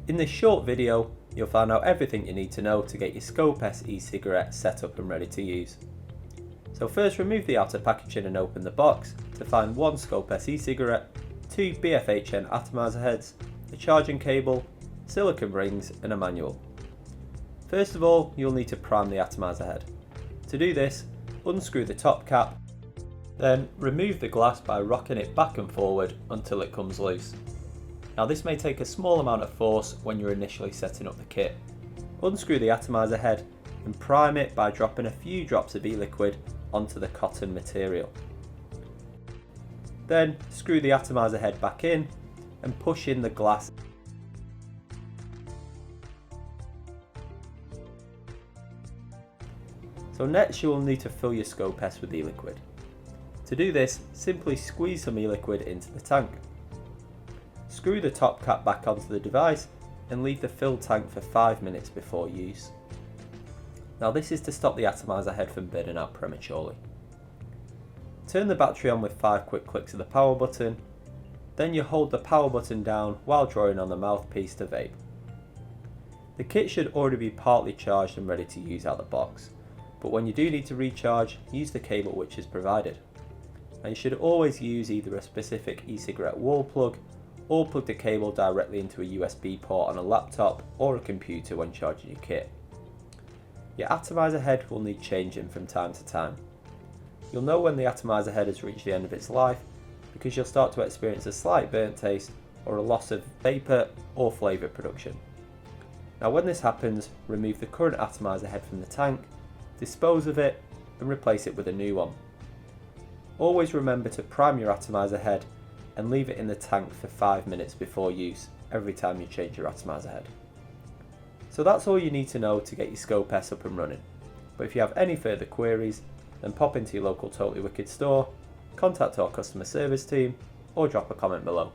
In this short video, you'll find out everything you need to know to get your Skope S E-cigarette set up and ready to use. So first, remove the outer packaging and open the box to find one Skope S E-cigarette, two BFHN atomizer heads, a charging cable, silicone rings and a manual. First of all, you'll need to prime the atomizer head. To do this, unscrew the top cap, then remove the glass by rocking it back and forward until it comes loose. Now this may take a small amount of force when you're initially setting up the kit. Unscrew the atomizer head and prime it by dropping a few drops of e-liquid onto the cotton material. Then screw the atomizer head back in and push in the glass. So next you will need to fill your Skope S with e-liquid. To do this, simply squeeze some e-liquid into the tank. Screw the top cap back onto the device and leave the filled tank for 5 minutes before use. Now this is to stop the atomizer head from burning out prematurely. Turn the battery on with 5 quick clicks of the power button, then you hold the power button down while drawing on the mouthpiece to vape. The kit should already be partly charged and ready to use out the box, but when you do need to recharge, use the cable which is provided. Now you should always use either a specific e-cigarette wall plug or plug the cable directly into a USB port on a laptop or a computer when charging your kit. Your atomizer head will need changing from time to time. You'll know when the atomizer head has reached the end of its life because you'll start to experience a slight burnt taste or a loss of vapour or flavour production. Now when this happens, remove the current atomizer head from the tank, dispose of it and replace it with a new one. Always remember to prime your atomizer head and leave it in the tank for 5 minutes before use every time you change your atomizer head. So that's all you need to know to get your Skope S up and running. But if you have any further queries, then pop into your local Totally Wicked store, contact our customer service team or drop a comment below.